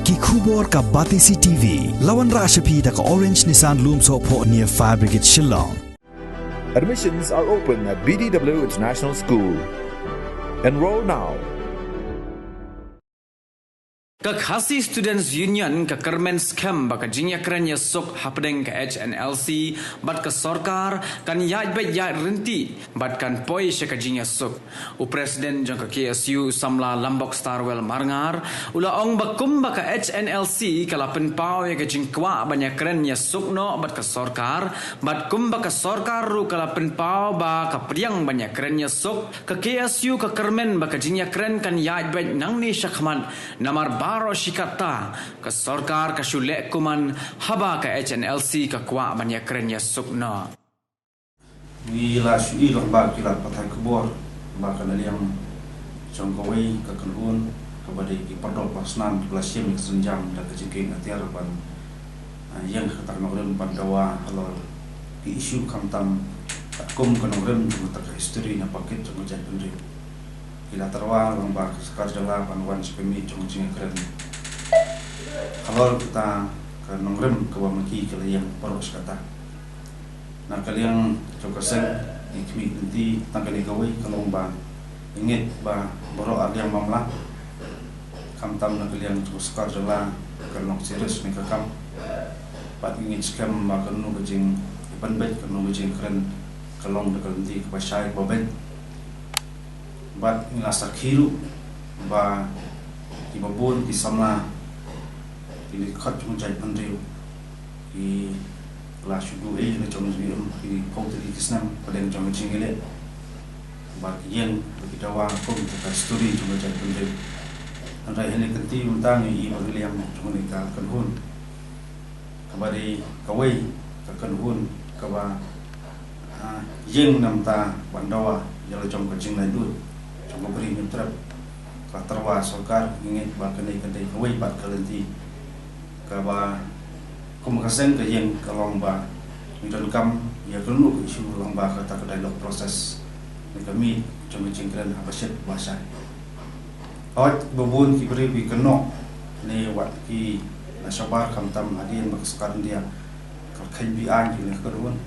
Ki khubor ka Batisi TV. Lawan Rashapi da ka Orange Nissan Lumso po near Fire Brigade Shillong. Admissions are open at BDW International School. Enroll now. Khasi Students Union ka Kermen Scam baka jinya keranya sok hapdeng ka HNLC bat ka sorkar kan yaj bet yaj renti bat kan poi sya ka jinya sok u presiden jang ka KSU samla Lambok Starwell Marngar ula ong bakum baka HNLC kala penpau ya ka jingkwa banyak keranya sok no bat ka sorkar bat kum baka sorkar ru kala penpau ba ka priang banyak keranya sok ka KSU ka Kermen baka jinya keren kan yaj bet nang ni syakman namar Baro shikata ke sorkar ke syulek kuman haba ke HNLC ke kuak banyak kerennya sukna. Wila syui lomba kilat patai kebor bahkan ada yang jangkauai ke kenhun kepada perdol pasnan kelasiem kesenjam dan kejengking atiar ban yang ketak nongren pandawa halal isu kamtam kum kenongren juga tak history na paket jangkau jat pendiri Kila terwal lomba sekar jala panwan sepemi jongjing keren. Kalau kita ke nongrem ke wamaki kali yang poros kata. Nah kalian coba sen ikmi nanti tanggal ikawai ke lomba ingin bah borok yang mamla. Kamtam nak kalian coba sekar jala ke nong serius ni kakam. Pat ingin skam bah kenu kejing ipan bet kenu kejing keren kelong dekat nanti ke pasai babet. Bat ngasa khiru ba ibabun di samla di khat munjai pandriu di la shudu e na jong zium di potri kisnam padeng jong jingile ba yen di dawa kom ta story jong jai pandriu andai hene kenti untang i magiliam jong ni ka kanhun kabari kawai ka kanhun kaba yen namta bandawa jala jong ka jinglai du memberi nyutrap terwa sorkar ingin bahkan kedai kawai bat kalenti kaba kumakasen ke yang ke lomba midon kam ya kenu isu lomba kata kedai lok proses kami cuma cingkran abasyat bahasa awat babun ki beri bi kenok ni wat ki nasabar kamtam adien maksekarang dia kalkai bi an ki kedun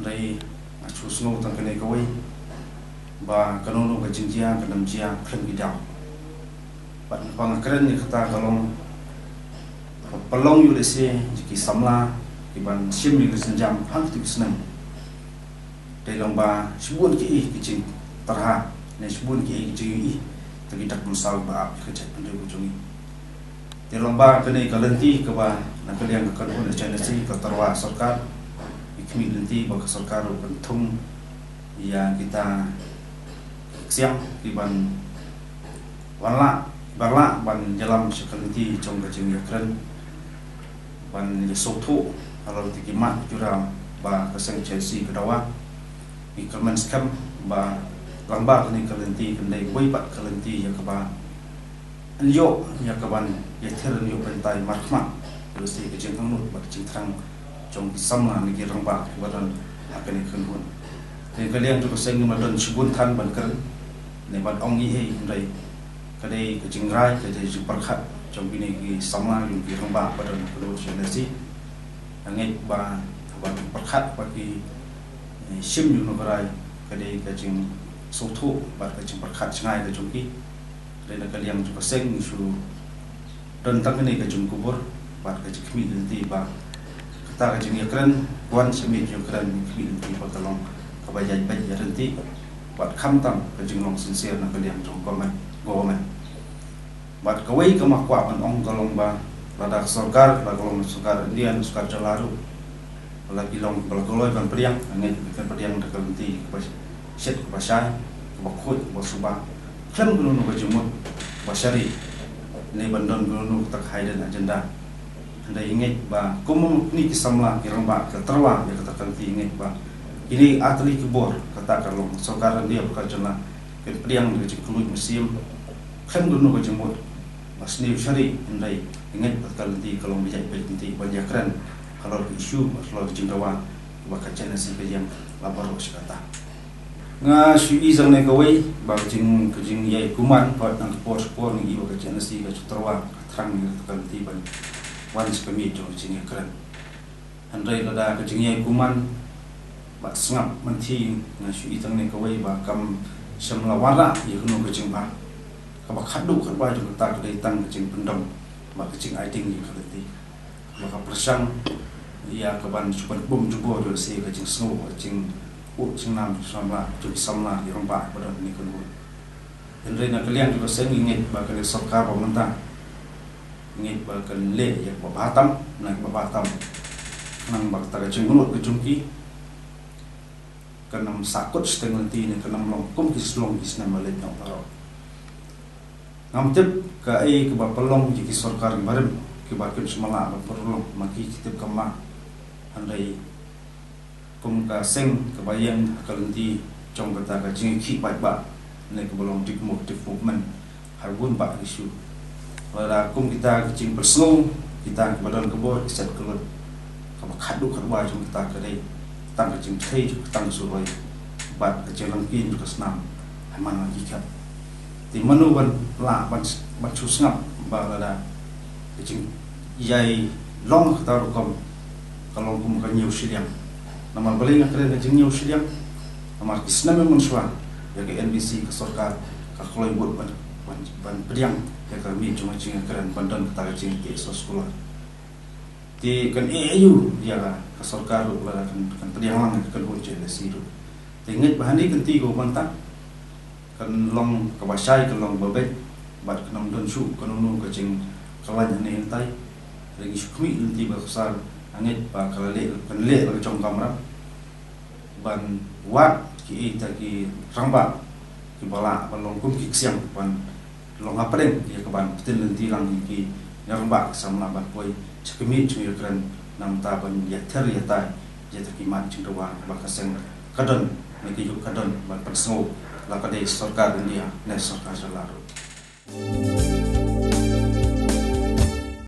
lai asusno tang kedai kawai ba kanono ka jinjia ka namjia kren bidang pat pangakren ni kata kalong palong yu lese ki samla ki ban sim ni senjam hang tu senam dai lomba subun ki jing tarha ne subun ki jing i tagi tak musal ba ka chat pandai bujungi di lomba kene kalenti ka ba na kalian ka kanu na chana si ka tarwa sarkar ikmi lenti ba ka sarkar pentung ya kita siang iban warna barla ban jalam sekaliti jong kajing yakren ban yesotu kalau tikimat jura ba kaseng Chelsea kedawa ikerman skam ba lamba kini kalenti kendai boipat kalenti ya keba anjo ya keban ya ter yo pentai markhma terus ke jeng nut ba jeng terang jong samla ni ramba badan akan ikhun ni kalian tu kaseng madon subun than ban ker ne ban ong i hei ndai kadai ke jingrai ke ji perkhat trong bini ki samla yung ki ramba pada perlu senasi angai ba ba perkhat ba ki sim yung nograi kadai ke jing sotu ba ke jing perkhat ngai ke jongki kadai na kaliang juga seng su dan tak ni ke jung kubur ba ke jing kmi nanti ba kata ke jing yakran wan semi yung kran kmi nanti ba kalong kabajai bajai nanti bat kamtam kajing long sincere na kalian trong government bat kawai kemakwa man ong kalong ba lada sorkar la kalong sorkar indian sorkar jalaru lagi long balagoloy ban priang angin kan priang de kalenti pas set pasai bakut basuba klem gunu no kajumut basari ne bandon gunu tak hidden agenda anda ingat ba kumum ni kisamla kiramba terwa ya kata kalenti ingat ba ini atli kebor kata kalau sokaran dia bekerja yang dikecikului musim kan dulu kejemut masni syari indai ingat betul nanti kalau bijak nanti banyak keren kalau isu kalau cintawa bakal channel si yang lapar kata nga shu izang ne kawai ba jing yai kuman pat nang por ni iwa ka jenasi ka chutarwa thrang ni kan ti ban once kami jong jing kran andai lada ka jing yai kuman ba sngap manthi nga shu izang ne kawai ba kam samla wala ye kuno ka jing ba ka ba khadu khat ba jong ta ka dai tang ka jing pendom ba ka jing ai ting ni ka ti ba ka prasang ya ka ban chupan bum jubo do se ka jing snow ka jing nam sama tu samla di rompak pada ni kuno. Henry nak kalian juga saya ingin bakal sokar pemerintah ingin bakal le ya babatam nak babatam nang bakal cenggulut ke jungki kenam sakut setengah ti ni kenam longkum kislong kisna malet nak taro. Ngamtip ke ai ke bapelong jiki sokar barem ke bakal semala berperlong maki kita kemah Henry ka seng kebayang kalenti trong kata ka jing ki bai ba ne ke belong dik movement harbun ba isu wala kum kita jing persno kita badan ke bor set kelut ka khadu kharba jong kita ka dei tang ka jing thei tang suroi ba ka jeng kin ka snam haman lagi kap ti manu ban la ban chu snap ba la da jing yai long ta ro kom kalong kum ka nhiều siliam nama balik nak kena jengnya usiam, nama kisna memang suan, ya ke NBC ke sorkar, ke koloi buat ban periang, ya kami cuma jengnya keren bandan kita jeng ke sekolah. Di kan EU ya ke sorkar lah kan periang lang kan bunyi le siru. Tingat bahan ni kan tiga bantang, kan long kabasai kan long babet, bat kan don su kan unu ke jeng kalan ni entai, lagi sukmi nanti besar. Angit ba kalale kan le ba trong kamera ban wat ki ita ki rangba ki bala ban long kum ki siang ban long apren ya ke ban tin lenti lang ki rangba samla ban poi chakmi chmi kran nam ta ban ya ther ya tai ya ta ki man ching dawa ba ka seng kadon ne ki yuk kadon ban pasno la ka de sarkar India ne sarkar jalaru